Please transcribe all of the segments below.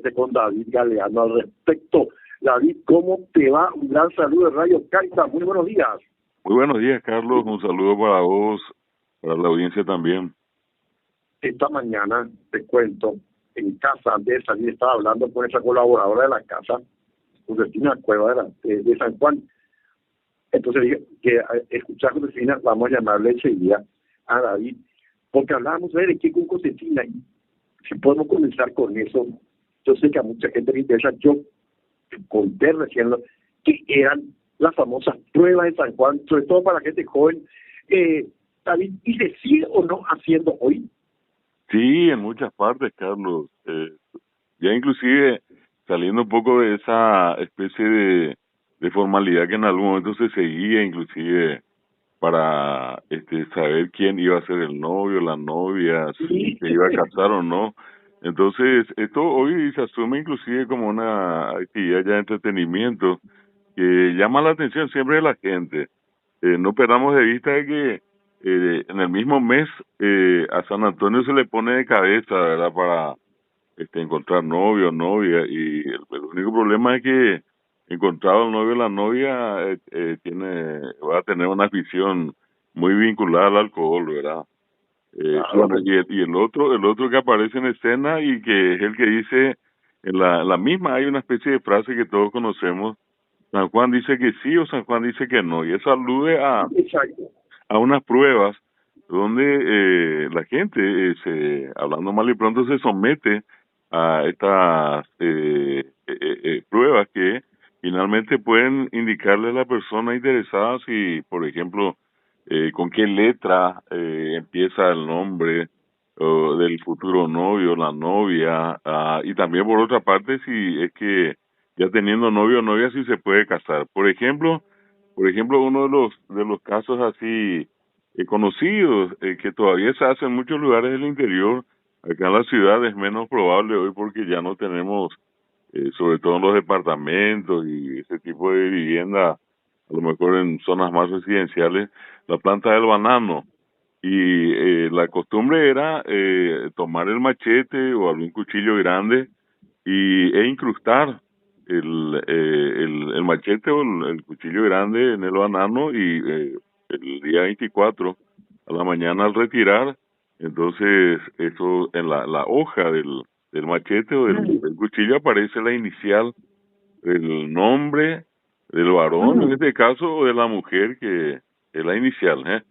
justamente con David Galeano al respecto. David, ¿cómo te va? Un gran saludo de Radio Caixa. Muy buenos días. Muy buenos días, Carlos. Un saludo para vos, para la audiencia también. Esta mañana, te cuento, en casa, antes de salir, estaba hablando con esa colaboradora de la casa, Josefina Cueva de San Juan. Entonces dije que escuchar a Josefina, vamos a llamarle ese día a David, porque hablábamos de qué con Josefina, y si podemos comenzar con eso. Yo sé que a mucha gente le interesa. Yo conté recién que eran las famosas pruebas de San Juan, sobre todo para la gente joven. David, ¿y se sigue o no haciendo hoy? Sí, en muchas partes, Carlos. Ya inclusive saliendo un poco de esa especie de formalidad que en algún momento se seguía, inclusive para saber quién iba a ser el novio, la novia, si se iba a casar o no. Entonces, esto hoy se asume inclusive como una actividad ya de entretenimiento que llama la atención siempre de la gente. No perdamos de vista de que en el mismo mes a San Antonio se le pone de cabeza, ¿verdad? Para encontrar novio o novia, y el único problema es que encontrado el novio o la novia va a tener una afición muy vinculada al alcohol, ¿verdad? Bueno, y el otro que aparece en escena y que es el que dice en la misma, hay una especie de frase que todos conocemos: San Juan dice que sí o San Juan dice que no, y eso alude a unas pruebas donde la gente, hablando mal y pronto, se somete a estas pruebas que finalmente pueden indicarle a la persona interesada si, por ejemplo, con qué letra empieza el nombre del futuro novio, la novia, y también por otra parte si es que ya teniendo novio o novia si se puede casar. Por ejemplo, uno de los casos así conocidos que todavía se hace en muchos lugares del interior. Acá en la ciudad es menos probable hoy porque ya no tenemos, sobre todo en los departamentos y ese tipo de vivienda, a lo mejor en zonas más residenciales, la planta del banano. Y la costumbre era tomar el machete o algún cuchillo grande e incrustar el machete o el cuchillo grande en el banano, y el día 24 a la mañana al retirar, entonces eso en la hoja del machete o del cuchillo aparece la inicial, el nombre del varón en este caso o de la mujer, que es la inicial,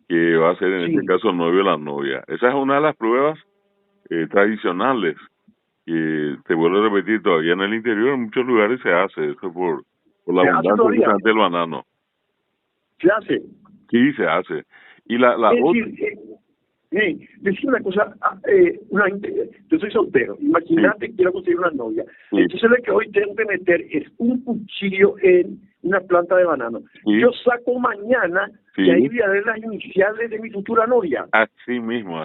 que va a ser en este caso el novio o la novia. Esa es una de las pruebas tradicionales. Y te vuelvo a repetir, todavía en el interior en muchos lugares se hace eso por la abundancia del banano. ¿Se hace? Sí, se hace. Y la otra... decir una cosa, yo soy soltero, imagínate que quiero conseguir una novia. Entonces lo que hoy tengo que meter es un cuchillo en una planta de banano. Yo saco mañana y ahí voy a ver las iniciales de mi futura novia. Así mismo.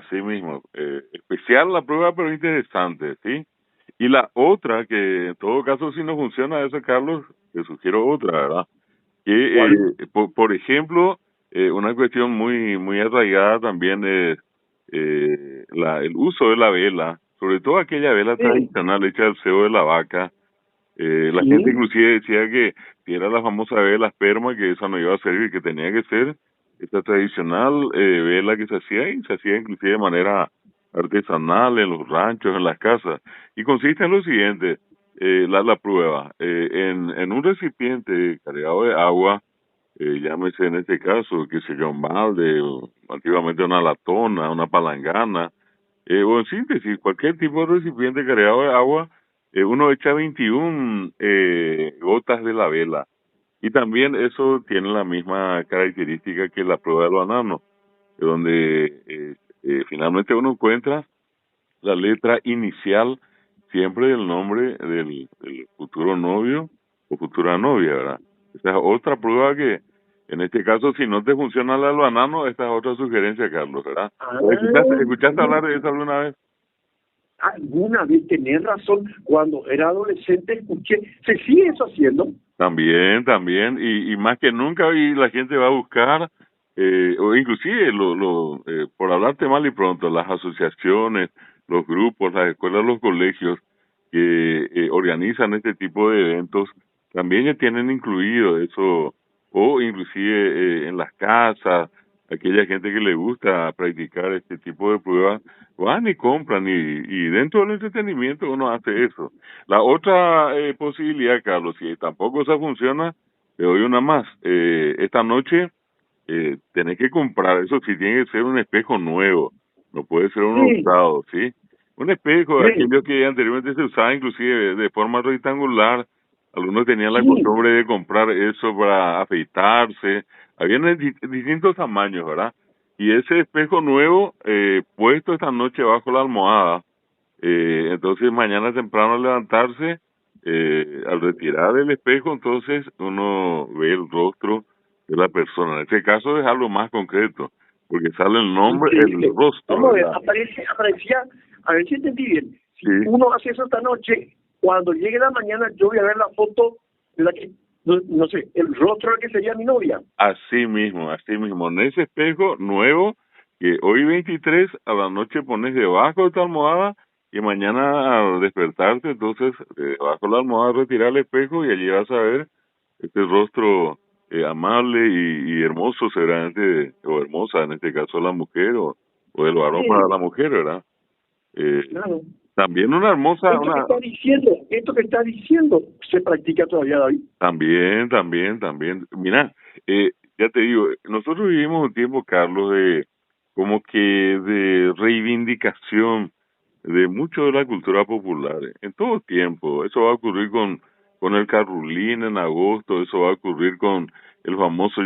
Especial la prueba, pero interesante, ¿sí? Y la otra, que en todo caso si no funciona eso, Carlos, te sugiero otra, ¿verdad? Que, por ejemplo, una cuestión muy arraigada también es el uso de la vela, sobre todo aquella vela tradicional hecha del sebo de la vaca. La gente inclusive decía que si era la famosa vela esperma, que esa no iba a servir, que tenía que ser esta tradicional vela que se hacía inclusive de manera artesanal en los ranchos, en las casas, y consiste en lo siguiente: la prueba, en un recipiente cargado de agua, llámese en este caso, que se yo, un balde, o antiguamente una latona, una palangana, o en síntesis, cualquier tipo de recipiente cargado de agua, uno echa 21 gotas de la vela. Y también eso tiene la misma característica que la prueba del banano, donde finalmente uno encuentra la letra inicial siempre del nombre del futuro novio o futura novia, ¿verdad? Esa es otra prueba que, en este caso, si no te funciona la del banano, esta es otra sugerencia, Carlos, ¿verdad? ¿Escuchaste hablar de eso alguna vez? Alguna vez, tenés razón, cuando era adolescente escuché, ¿se sigue eso haciendo? También, y más que nunca hoy la gente va a buscar, o inclusive, por hablarte mal y pronto, las asociaciones, los grupos, las escuelas, los colegios, que organizan este tipo de eventos también ya tienen incluido eso, o inclusive en las casas, aquella gente que le gusta practicar este tipo de pruebas, van y compran y dentro del entretenimiento uno hace eso. La otra posibilidad, Carlos, si tampoco esa funciona, te doy una más. Esta noche tenés que comprar, eso sí, tiene que ser un espejo nuevo, no puede ser uno Sí, usado, ¿sí? Un espejo, sí, aquello que anteriormente se usaba inclusive de forma rectangular, algunos tenían la sí. costumbre de comprar eso para afeitarse, habían de distintos tamaños, ¿verdad? Y ese espejo nuevo, puesto esta noche bajo la almohada, entonces mañana temprano al levantarse, al retirar el espejo, entonces uno ve el rostro de la persona. En este caso es algo más concreto, porque sale el nombre, el Increíble. rostro, Vamos a ver, ¿verdad? aparecía, a ver si entendí bien. Sí, Si uno hace eso esta noche, cuando llegue la mañana yo voy a ver la foto de la que, no sé, el rostro de la que sería mi novia. así mismo, en ese espejo nuevo, que hoy 23 a la noche pones debajo de tu almohada y mañana al despertarte, entonces debajo de la almohada retirar el espejo y allí vas a ver este rostro amable y hermoso, seguramente, o hermosa, en este caso la mujer, o el varón para la Sí, mujer, ¿verdad? Eh, claro. también una hermosa, Esto que está diciendo, se practica todavía, David. también. Mira, ya te digo, nosotros vivimos un tiempo, Carlos, de como que de reivindicación de mucho de la cultura popular, en todo tiempo. Eso va a ocurrir con el Carrulín en agosto, eso va a ocurrir con el famoso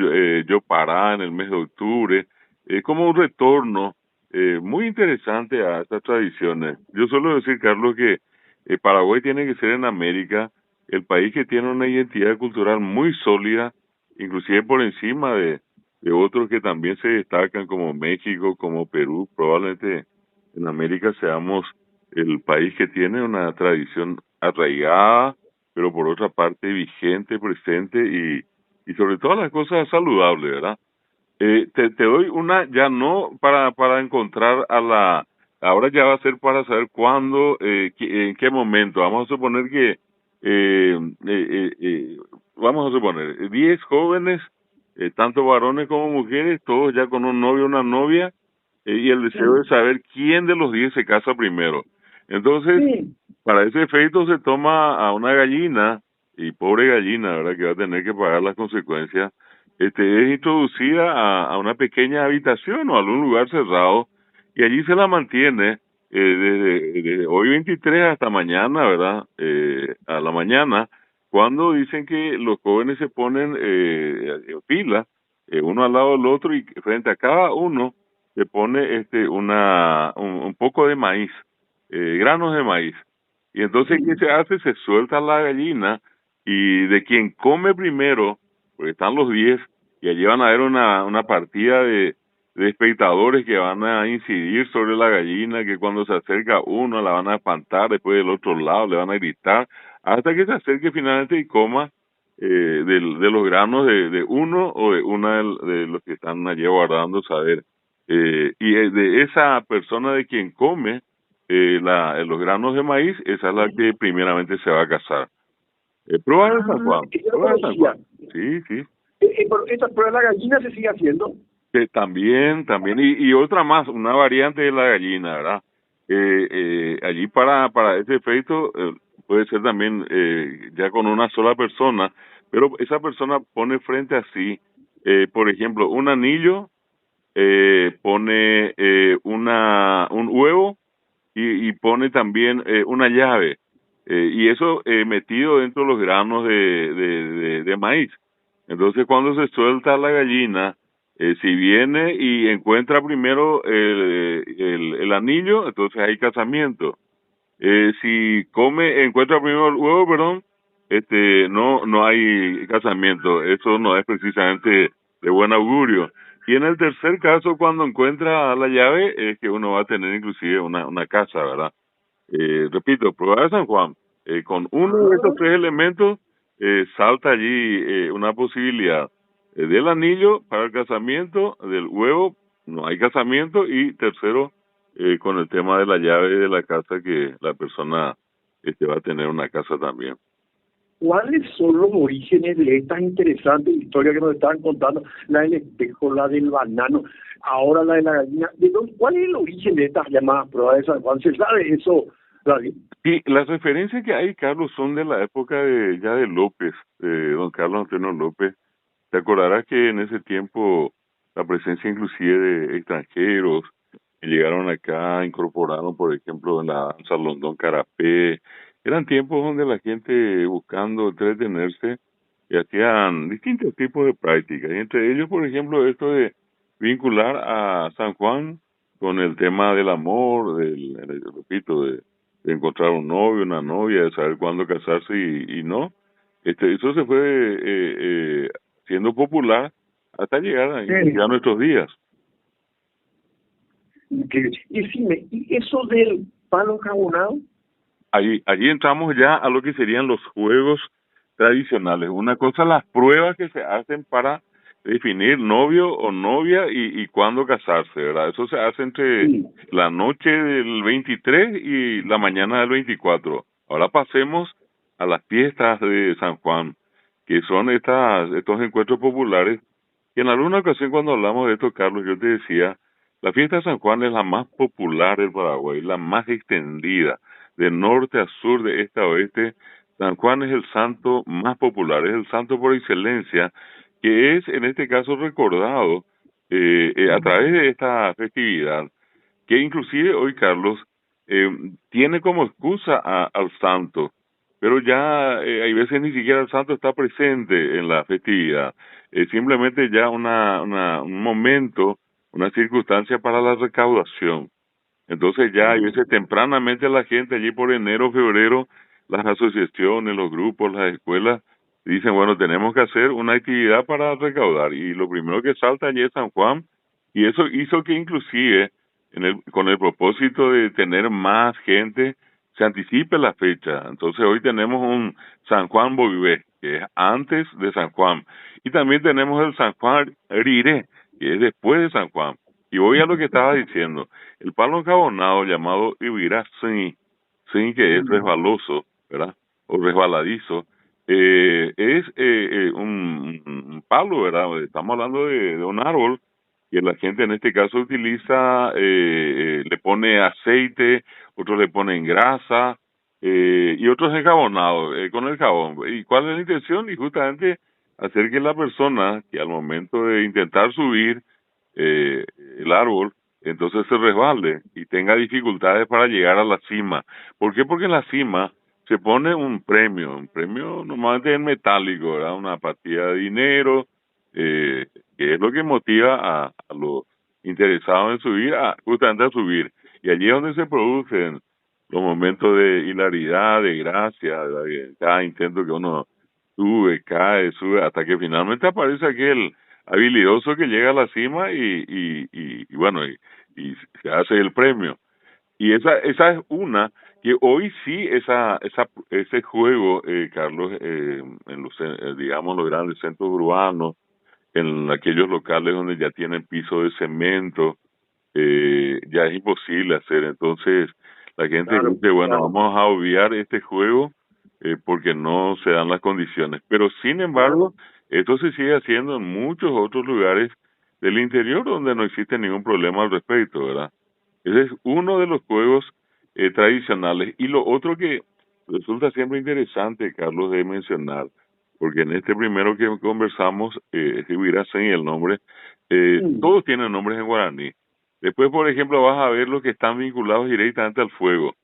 Yo Pará en el mes de octubre, como un retorno muy interesante a estas tradiciones. Yo suelo decir, Carlos, que Paraguay tiene que ser en América el país que tiene una identidad cultural muy sólida, inclusive por encima de otros que también se destacan como México, como Perú. Probablemente en América seamos el país que tiene una tradición arraigada, pero por otra parte vigente, presente y sobre todas las cosas saludable, ¿verdad? Te doy una, ya no para encontrar a la, ahora ya va a ser para saber cuándo, en qué momento. Vamos a suponer que, vamos a suponer, 10 jóvenes, tanto varones como mujeres, todos ya con un novio o una novia, y el deseo de Sí, saber quién de los 10 se casa primero. Entonces, sí, para ese efecto se toma a una gallina, y pobre gallina, ¿verdad? Que va a tener que pagar las consecuencias, es introducida a una pequeña habitación o a algún lugar cerrado y allí se la mantiene desde hoy 23 hasta mañana, ¿verdad? A la mañana, cuando dicen que los jóvenes se ponen en fila, uno al lado del otro y frente a cada uno se pone un poco de maíz, granos de maíz. Y entonces, ¿qué sí, se hace? Se suelta la gallina y de quien come primero, porque están los 10 y allí van a haber una partida de espectadores que van a incidir sobre la gallina, que cuando se acerca uno la van a espantar, después del otro lado le van a gritar, hasta que se acerque finalmente y coma de los granos de uno o de una de los que están allí guardando saber. De esa persona de quien come los granos de maíz, esa es la sí. que primeramente se va a casar. Prueba de San Juan, Que yo no prueba de San conocía. Juan. Sí, sí. Pero esta prueba de la gallina se sigue haciendo. Que también, y otra más, una variante de la gallina, ¿verdad? Allí para ese efecto puede ser también ya con una sola persona, pero esa persona pone frente a sí, por ejemplo, un anillo, pone un huevo y pone también una llave, y eso metido dentro de los granos de maíz. Entonces, cuando se suelta la gallina, si viene y encuentra primero el anillo, entonces hay casamiento. Si encuentra primero el huevo, perdón, no hay casamiento. Eso no es precisamente de buen augurio. Y en el tercer caso, cuando encuentra la llave, es que uno va a tener inclusive una casa, ¿verdad? Repito, prueba de San Juan. Con uno de estos Ah, tres elementos, salta allí una posibilidad del anillo para el casamiento, del huevo, no hay casamiento, y tercero, con el tema de la llave de la casa que la persona va a tener una casa también. ¿Cuáles son los orígenes de estas interesantes historias que nos estaban contando? La del espejo, la del banano, ahora la de la gallina. ¿Cuál es el origen de estas llamadas pruebas de San Juan? ¿Se sabe eso, David? Sí, las referencias que hay, Carlos, son de la época ya de López, don Carlos Antonio López. Te acordarás que en ese tiempo la presencia inclusive de extranjeros que llegaron acá, incorporaron, por ejemplo, en la danza Londón Carapé. Eran tiempos donde la gente buscando entretenerse y hacían distintos tipos de prácticas. Y entre ellos, por ejemplo, esto de vincular a San Juan con el tema del amor, repito, de encontrar un novio, una novia, de saber cuándo casarse y no. Eso se fue siendo popular hasta llegar a nuestros días. Y decime, ¿y eso del palo enjabonado? Allí entramos ya a lo que serían los juegos tradicionales. Una cosa, las pruebas que se hacen para definir novio o novia y cuándo casarse, ¿verdad? Eso se hace entre la noche del 23 y la mañana del 24. Ahora pasemos a las fiestas de San Juan, que son estos encuentros populares, que en alguna ocasión cuando hablamos de esto, Carlos, yo te decía, la fiesta de San Juan es la más popular del Paraguay, la más extendida de norte a sur, de este a oeste. San Juan es el santo más popular, es el santo por excelencia, que es en este caso recordado a través de esta festividad, que inclusive hoy, Carlos, tiene como excusa al santo, pero ya hay veces ni siquiera el santo está presente en la festividad, simplemente ya un momento, una circunstancia para la recaudación. Entonces ya hay veces tempranamente la gente allí por enero, febrero, las asociaciones, los grupos, las escuelas, dicen, bueno, tenemos que hacer una actividad para recaudar. Y lo primero que salta allí es San Juan, y eso hizo que inclusive, con el propósito de tener más gente, se anticipe la fecha. Entonces hoy tenemos un San Juan Boivé, que es antes de San Juan. Y también tenemos el San Juan Riré, que es después de San Juan. Y voy a lo que estaba diciendo. El palo encabonado llamado Ibirá Sin, que es resbaloso, ¿verdad? O resbaladizo, es un palo, ¿verdad? Estamos hablando de un árbol que la gente en este caso utiliza, le pone aceite, otros le ponen grasa y otros enjabonados con el jabón. ¿Y cuál es la intención? Y justamente hacer que la persona que al momento de intentar subir el árbol, entonces se resbale y tenga dificultades para llegar a la cima. ¿Por qué? Porque en la cima se pone un premio normalmente en metálico, ¿verdad? Una partida de dinero, que es lo que motiva a los interesados en subir, justamente a subir. Y allí es donde se producen los momentos de hilaridad, de gracia, ¿verdad? Cada intento que uno sube, cae, sube, hasta que finalmente aparece aquel habilidoso que llega a la cima y bueno, y se hace el premio. Y esa es una que hoy sí ese juego, Carlos, en los digamos los grandes centros urbanos, en aquellos locales donde ya tienen piso de cemento, ya es imposible hacer. Entonces la gente dice, bueno, vamos a obviar este juego porque no se dan las condiciones. Pero sin embargo, esto se sigue haciendo en muchos otros lugares del interior donde no existe ningún problema al respecto, ¿verdad? Ese es uno de los juegos tradicionales. Y lo otro que resulta siempre interesante, Carlos, de mencionar, porque en este primero que conversamos, Hibiracén y el nombre, todos tienen nombres en guaraní. Después, por ejemplo, vas a ver los que están vinculados directamente al fuego,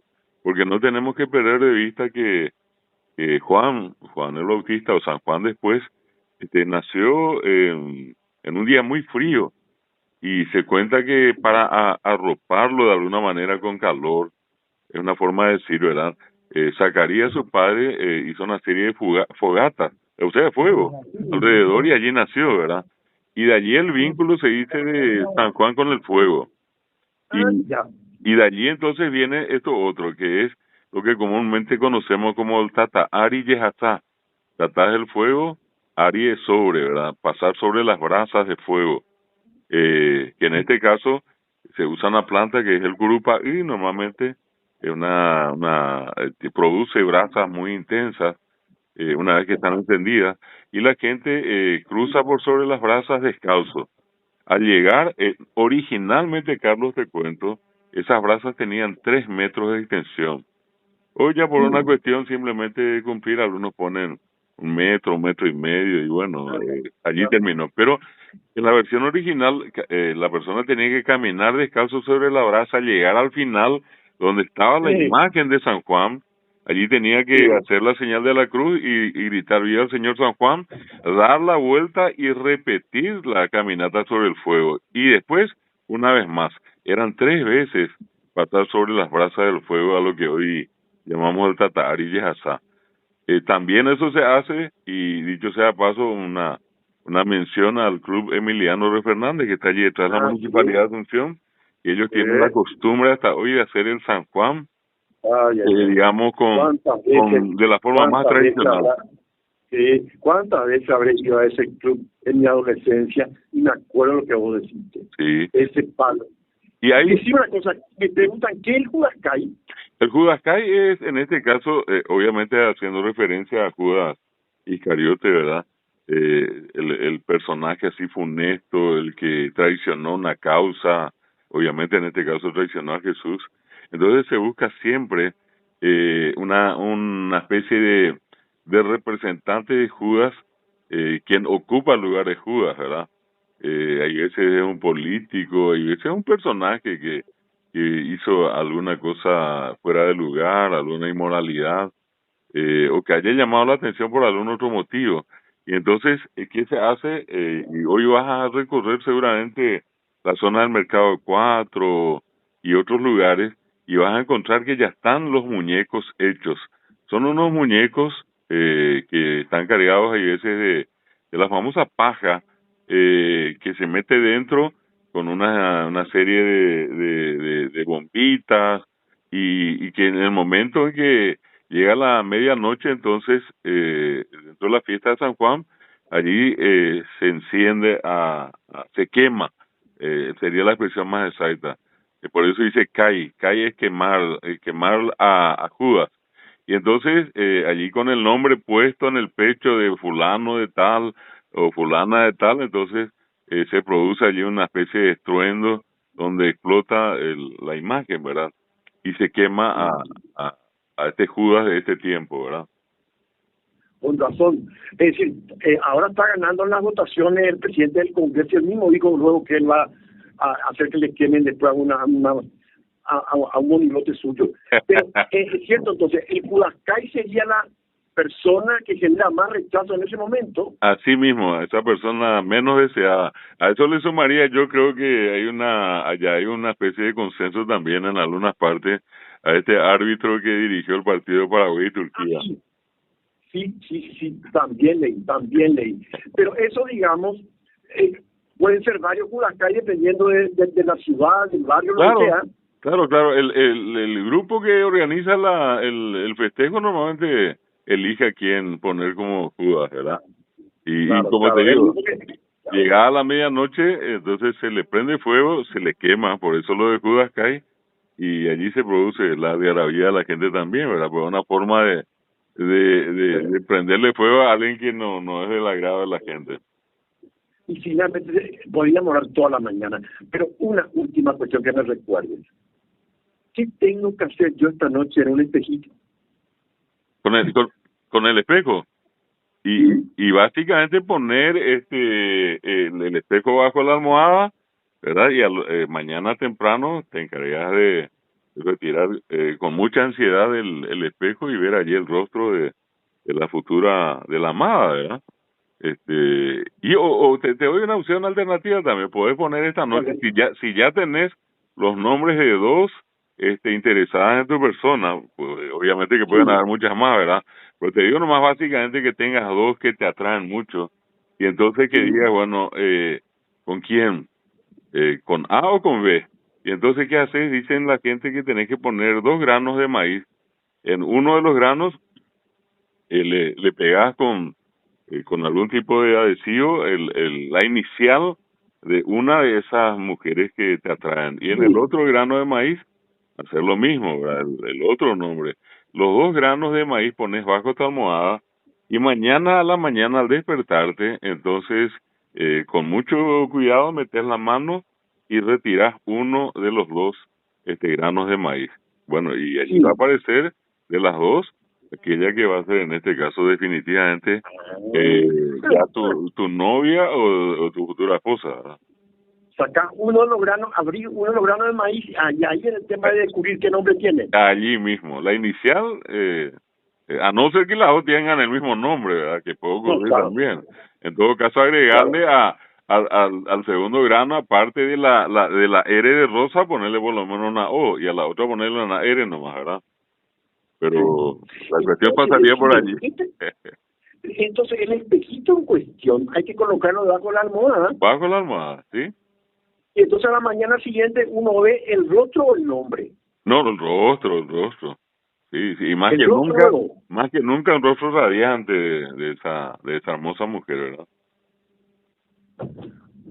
porque no tenemos que perder de vista que Juan el Bautista o San Juan después, nació en un día muy frío y se cuenta que para arroparlo de alguna manera con calor, es una forma de decir, ¿verdad? Zacarías, su padre, hizo una serie de fogatas, o sea, de fuego, alrededor y allí nació, ¿verdad? Y de allí el vínculo se dice de San Juan con el fuego. Y de allí entonces viene esto otro, que es lo que comúnmente conocemos como el Tata Ari Yehazá. Tata es el fuego, Ari es sobre, ¿verdad? Pasar sobre las brasas de fuego. Que en este caso se usa una planta que es el curupa y normalmente produce brasas muy intensas una vez que están encendidas, y la gente cruza por sobre las brasas descalzo. Al llegar, originalmente, Carlos, te cuento, esas brasas tenían 3 metros de extensión. Hoy ya por una cuestión simplemente de cumplir, algunos ponen 1 metro y medio, y bueno, allí terminó. Pero en la versión original, la persona tenía que caminar descalzo sobre la brasa, llegar al final, donde estaba la imagen de San Juan. Allí tenía que hacer la señal de la cruz y gritar viva el Señor San Juan, dar la vuelta y repetir la caminata sobre el fuego. Y después, una vez más, eran 3 veces pasar sobre las brasas del fuego, a lo que hoy llamamos el Tatar y Yehazá. También eso se hace, y dicho sea paso, una mención al Club Emiliano Rey Fernández, que está allí detrás de la Municipalidad de Asunción, y ellos tienen la costumbre hasta hoy de hacer el San Juan, digamos, de la forma más tradicional. ¿Cuántas veces habré ido a ese club en mi adolescencia? Y me acuerdo lo que vos deciste. Sí. Ese palo. Y ahí decir una cosa, me preguntan, ¿qué es el Judascay? El Judascay es, en este caso, obviamente haciendo referencia a Judas Iscariote, ¿verdad? El personaje así funesto, el que traicionó una causa, obviamente en este caso traicionó a Jesús. Entonces se busca siempre una especie de representante de Judas, quien ocupa el lugar de Judas, ¿verdad? Hay veces es un político, hay veces es un personaje que hizo alguna cosa fuera de lugar, alguna inmoralidad, o que haya llamado la atención por algún otro motivo. Y entonces, ¿qué se hace? Y hoy vas a recorrer seguramente la zona del Mercado 4 y otros lugares, y vas a encontrar que ya están los muñecos hechos. Son unos muñecos que están cargados, hay veces, de la famosa paja que se mete dentro con una serie de bombitas, y que en el momento en que llega la medianoche, entonces dentro de la fiesta de San Juan, allí se enciende, se quema, sería la expresión más exacta. Por eso dice Kai es quemar a Judas. Y entonces allí con el nombre puesto en el pecho de fulano de tal o fulana de tal, entonces se produce allí una especie de estruendo donde explota la imagen, ¿verdad? Y se quema a este Judas de este tiempo, ¿verdad? Con razón. Es decir, ahora está ganando en las votaciones el presidente del Congreso, y él mismo dijo luego que él va a hacer que le quemen después a un monilote suyo. Pero es cierto, entonces, el Judascay sería la persona que genera más rechazo en ese momento. Así mismo, a esa persona menos deseada. A eso le sumaría, yo creo que allá hay una especie de consenso también en algunas partes a este árbitro que dirigió el partido de Paraguay y Turquía. Sí, también leí. Pero eso, digamos, pueden ser varios Judascay dependiendo de la ciudad, del barrio, claro, lo que sea. Claro, el grupo que organiza el festejo normalmente elige a quién poner como Judas, ¿verdad? Y como te digo, llegada a la medianoche, entonces se le prende fuego, se le quema, por eso lo de Judascay, y allí se produce la algarabía de la gente también, ¿verdad? Pues una forma de prenderle fuego a alguien que no es del agrado de la gente. Y finalmente podríamos hablar toda la mañana, pero una última cuestión que me recuerden. ¿Qué tengo que hacer yo esta noche en un espejito? Con el espejo. Y básicamente poner el espejo bajo la almohada, ¿verdad? Y mañana temprano te encargas de retirar con mucha ansiedad el espejo y ver allí el rostro de la futura, de la amada, ¿verdad? O te doy una opción alternativa también. Podés poner esta noche, si ya tenés los nombres de dos interesadas en tu persona, pues obviamente que pueden haber muchas más, ¿verdad? Pero te digo nomás básicamente que tengas dos que te atraen mucho, y entonces que digas, bueno, ¿con quién? ¿Con A o con B? Y entonces, ¿qué haces? Dicen la gente que tenés que poner 2 granos de maíz. En uno de los granos le pegas con algún tipo de adhesivo la inicial de una de esas mujeres que te atraen. Y en el otro grano de maíz hacer lo mismo, ¿verdad? El otro nombre. Los 2 granos de maíz pones bajo tu almohada y mañana a la mañana al despertarte, entonces con mucho cuidado metes la mano y retiras uno de los 2 granos de maíz. Bueno, y allí Sí. va a aparecer de las dos, aquella que va a ser en este caso definitivamente ya tu novia o tu futura esposa, ¿verdad? Sacar uno de los granos, abrir uno de los granos de maíz, y ahí en el tema de descubrir qué nombre tiene. Allí mismo, la inicial, a no ser que las dos tengan el mismo nombre, ¿verdad? Que puede No, ocurrir claro, también. En todo caso, claro. agregarle al segundo grano, aparte de de la R de rosa, ponerle por lo menos una O, y a la otra ponerle una R nomás, ¿verdad? Pero la cuestión Entonces, pasaría por allí. entonces el espejito en cuestión hay que colocarlo debajo de la almohada. Bajo la almohada, ¿sí? Y entonces a la mañana siguiente uno ve el rostro o el nombre. No, el rostro, el rostro. Sí, sí, y El rostro. más que nunca un rostro radiante de esa hermosa mujer, ¿verdad?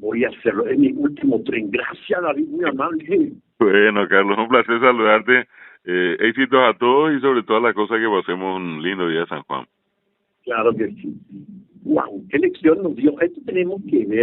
Voy a hacerlo, es mi último tren. Gracias, David, muy amable. Bueno, Carlos, un placer saludarte. Éxitos a todos y sobre todas las cosas que pasemos un lindo día de San Juan. Claro que sí. Wow, qué lección nos dio. Esto tenemos que ver.